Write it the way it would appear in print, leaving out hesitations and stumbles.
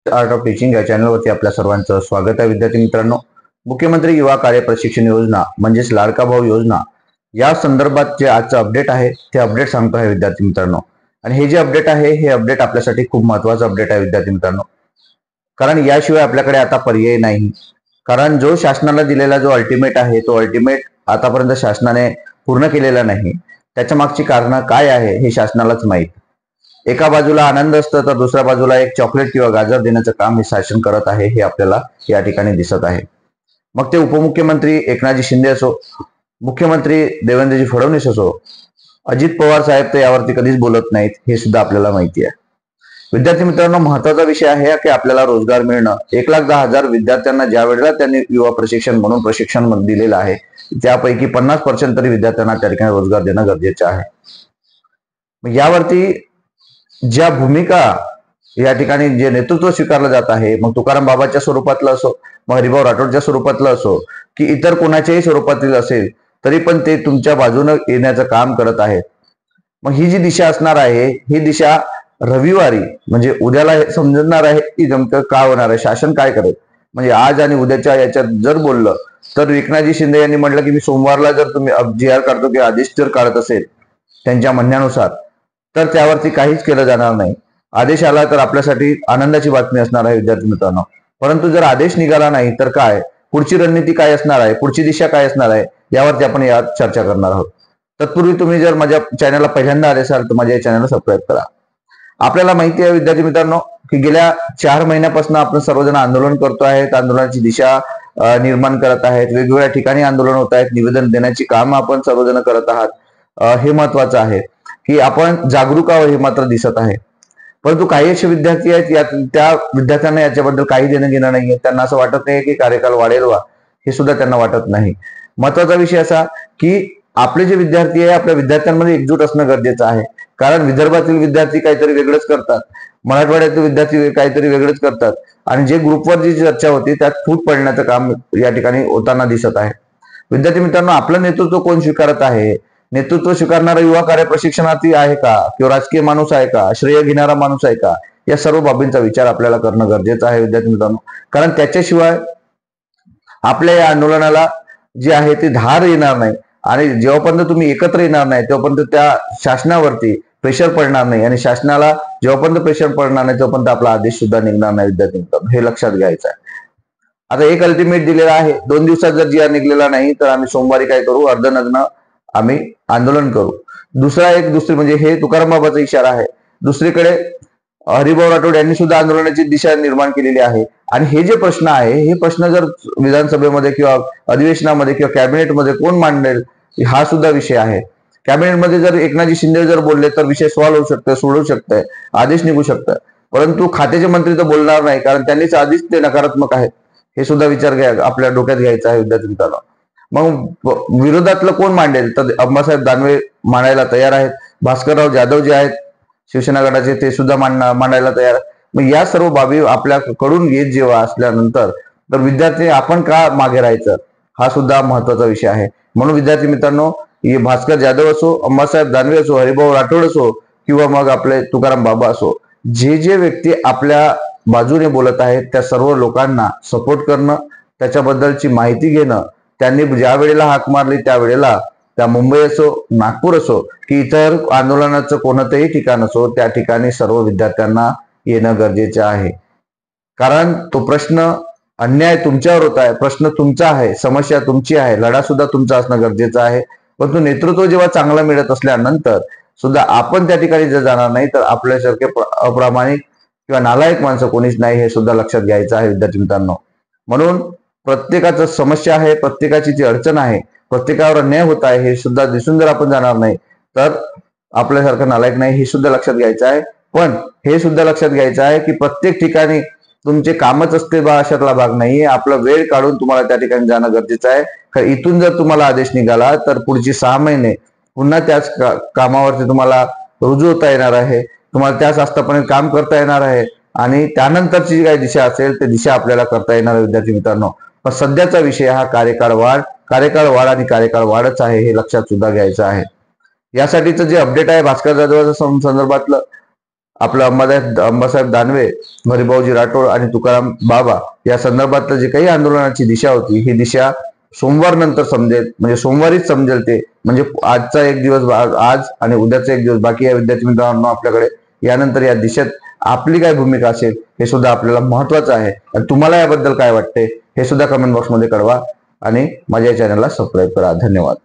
Art of teaching या चॅनलवरती आपल्या सर्वांचं स्वागत आहे. विद्यार्थी मित्रांनो, मुख्यमंत्री युवा कार्य प्रशिक्षण योजना म्हणजेच लाडका भाऊ योजना या संदर्भात जे आजचं अपडेट आहे ते अपडेट सांगतो आहे विद्यार्थी मित्रांनो. आणि हे जे अपडेट आहे हे अपडेट आपल्यासाठी खूप महत्वाचं अपडेट आहे विद्यार्थी मित्रांनो, कारण याशिवाय आपल्याकडे आता पर्याय नाही. कारण जो शासनाला दिलेला जो अल्टिमेट आहे तो अल्टिमेट आतापर्यंत शासनाने पूर्ण केलेला नाही. त्याच्या मागची कारणं काय आहे हे शासनालाच माहीत. एका बाजूला आनंद असतं तर दुसऱ्या बाजूला एक चॉकलेट किंवा गाजर देण्याचं काम हे शासन करत आहे हे आपल्याला या ठिकाणी दिसत आहे. मग ते उपमुख्यमंत्री एकनाथजी शिंदे असो, मुख्यमंत्री देवेंद्रजी फडणवीस असो, अजित पवार साहेब तर यावरती कधीच बोलत नाहीत हे सुद्धा आपल्याला माहिती आहे. विद्यार्थी मित्रांनो, महत्वाचा विषय आहे की आपल्याला रोजगार मिळणं. 1,10,000 विद्यार्थ्यांना ज्या वेळेला त्यांनी युवा प्रशिक्षण म्हणून प्रशिक्षण दिलेलं आहे त्यापैकी 50% तरी विद्यार्थ्यांना त्या ठिकाणी रोजगार देणं गरजेचं आहे. यावरती ज्या भूमिका या ठिकाणी जे नेतृत्व स्वीकारलं जात आहे, मग तुकाराम बाबाच्या स्वरूपातलं असो, मग हरिभाऊ राठोडच्या स्वरूपातलं असो, की इतर कोणाच्याही स्वरूपातील असेल, तरी पण ते तुमच्या बाजूने येण्याचं काम करत आहेत. मग ही जी दिशा असणार आहे ही दिशा रविवारी म्हणजे उद्याला समजणार आहे की नेमकं काय होणार आहे, शासन काय करेल. म्हणजे आज आणि उद्याच्या याच्यात जर बोललं तर एकनाथजी शिंदे यांनी म्हटलं की मी सोमवारला जर तुम्ही GR काढतो किंवा आदेश जर काढत असेल त्यांच्या म्हणण्यानुसार तर त्यावरती काहीच केलं जाणार नाही. आदेश आला तर आपल्यासाठी आनंदाची बातमी असणार आहे विद्यार्थी मित्रांनो. परंतु जर आदेश निघाला नाही तर काय, पुढची रणनीती काय असणार आहे, पुढची दिशा काय असणार आहे, यावरती आपण यात चर्चा करणार आहोत. तत्पूर्वी तुम्ही जर माझ्या चॅनलला पहिल्यांदा आले असाल तर माझ्या चॅनलला सबस्क्राईब करा. आपल्याला माहिती आहे विद्यार्थी मित्रांनो की गेल्या 4 महिन्यापासून आपण सर्वजण आंदोलन करतो आहेत, आंदोलनाची दिशा निर्माण करत आहेत, वेगवेगळ्या ठिकाणी आंदोलन होत आहेत, निवेदन देण्याची काम आपण सर्वजण करत आहात. हे महत्वाचं आहे की आपण जागरूक आहोत हे मात्र दिसत आहे. परंतु काही असे विद्यार्थी आहेत त्या विद्यार्थ्यांना याच्याबद्दल काही देणं घेणं नाहीये. त्यांना असं वाटत नाही की कार्यकाल वाढेल वा, हे सुद्धा त्यांना वाटत नाही. महत्वाचा विषय असा की आपले जे विद्यार्थी आहे आपल्या विद्यार्थ्यांमध्ये एकजूट असणं गरजेचं आहे. कारण विदर्भातील विद्यार्थी काहीतरी वेगळंच करतात, मराठवाड्यातील विद्यार्थी काहीतरी वेगळंच करतात आणि जे ग्रुपवर जी चर्चा होती त्यात फूट पडण्याचं काम या ठिकाणी होताना दिसत आहे. विद्यार्थी मित्रांनो, आपलं नेतृत्व कोण स्वीकारत आहे? नेतृत्व स्वीकारणारा युवा कार्य प्रशिक्षणार्थी आहे का, किंवा राजकीय माणूस आहे का, श्रेय घेणारा माणूस आहे का, या सर्व बाबींचा विचार आपल्याला करणं गरजेचं आहे विद्यार्थी मित्रांनो. कारण त्याच्याशिवाय आपल्या या आंदोलनाला जे आहे ते धार येणार नाही आणि जेव्हापर्यंत तुम्ही एकत्र येणार नाही तेव्हापर्यंत त्या शासनावरती प्रेशर पडणार नाही आणि शासनाला जेव्हापर्यंत प्रेशर पडणार नाही तेव्हापर्यंत आपला आदेश सुद्धा निघणार नाही विद्यार्थी मित्रांनो, हे लक्षात घ्यायचं आहे. आता एक अल्टिमेट दिलेला आहे, 2 दिवसात जर GR निघलेला नाही तर आम्ही सोमवारी काय करू, अर्धनग्न आम्ही आंदोलन करू. दुसरी म्हणजे हे तुकाराम बाबाचा इशारा आहे. दुसरीकडे हरिभाऊ राठोड यांनी सुद्धा आंदोलनाची दिशा निर्माण केलेली आहे. आणि हे जे प्रश्न आहे हे प्रश्न जर विधानसभेमध्ये किंवा अधिवेशनामध्ये किंवा कॅबिनेटमध्ये कोण मांडेल हा सुद्धा विषय आहे. कॅबिनेटमध्ये जर एकनाथजी शिंदे जर बोलले तर विषय सॉल्व्ह होऊ शकतो, सोडवू शकतंय, आदेश निघू शकतं. परंतु खात्याचे मंत्री तर बोलणार नाही, कारण त्यांनीच आधीच ते नकारात्मक आहेत. हे सुद्धा विचार आपल्या डोक्यात घ्यायचा आहे विद्यार्थी मित्रांनो. मग विरोधातलं कोण मांडेल तर अण्णासाहेब दानवे मांडायला तयार आहेत. भास्करराव जाधव जे आहेत शिवसेना गटाचे ते सुद्धा मांडायला तयार आहेत. मग या सर्व बाबी आपल्याकडून घेत जेव्हा असल्यानंतर तर विद्यार्थी आपण का मागे राहायचं हा सुद्धा महत्वाचा विषय आहे. म्हणून विद्यार्थी मित्रांनो, हे भास्कर जाधव असो, अण्णासाहेब दानवे असो, हरिभाऊ राठोड असो किंवा मग आपले तुकाराम बाबा असो, जे व्यक्ती आपल्या बाजूने बोलत आहेत त्या सर्व लोकांना सपोर्ट करणं, त्याच्याबद्दलची माहिती घेणं. त्यांनी ज्या वेळेला हाक मारली त्यावेळेला त्या मुंबई असो, नागपूर असो की इतर आंदोलनाचं कोणतंही ठिकाण असो त्या ठिकाणी सर्व विद्यार्थ्यांना येणं गरजेचं आहे. कारण तो प्रश्न अन्याय तुमच्यावर होत आहे, प्रश्न तुमचा आहे, समस्या तुमची आहे, लढा सुद्धा तुमचा असणं गरजेचं आहे. परंतु नेतृत्व जेव्हा चांगलं मिळत असल्यानंतर सुद्धा आपण त्या ठिकाणी जर जाणार नाही तर आपल्यासारखे अप्रामाणिक किंवा नालायक माणसं कोणीच नाही हे सुद्धा लक्षात घ्यायचं आहे विद्यार्थी मित्रांनो. म्हणून प्रत्येकाचं समस्या आहे, प्रत्येकाची जी अडचण आहे, प्रत्येकावर अन्याय होत आहे हे सुद्धा दिसून जर आपण जाणार नाही तर आपल्यासारखं नालायक नाही हे सुद्धा लक्षात घ्यायचं आहे. पण हे सुद्धा लक्षात घ्यायचं आहे की प्रत्येक ठिकाणी तुमचे कामच असते बा अशातला भाग नाहीये. आपला वेळ काढून तुम्हाला त्या ठिकाणी जाणं गरजेचं आहे. इथून जर तुम्हाला आदेश निघाला तर पुढची 6 महिने पुन्हा त्याच कामावरती तुम्हाला रुजू होता येणार आहे, तुम्हाला त्याच आस्थापनेत काम करता येणार आहे आणि त्यानंतरची जी काही दिशा असेल ते दिशा आपल्याला करता येणार आहे विद्यार्थी मित्रांनो. पण सध्याचा विषय हा कार्यकाळ वाढ आणि कार्यकाळ वाढच आहे हे लक्षात सुद्धा घ्यायचं आहे. यासाठीचं जे अपडेट आहे भास्कर जाधव संदर्भातलं आपलं अंबासाहेब दानवे, हरिभाऊजी राठोड आणि तुकाराम बाबा या संदर्भातलं जे काही आंदोलनाची दिशा होती, ही दिशा सोमवार नंतर समजेल, म्हणजे सोमवारीच समजेल ते. म्हणजे आजचा एक दिवस, आज आणि उद्याचा एक दिवस बाकी या विद्यार्थी मित्रांनो आपल्याकडे. यानंतर या दिशेत आपली काय भूमिका असेल हे सुद्धा आपल्याला महत्वाचं आहे. आणि तुम्हाला याबद्दल काय वाटते हे सुद्धा कमेंट बॉक्समध्ये कळवा आणि माझ्या चॅनलला सबस्क्राईब करा. धन्यवाद.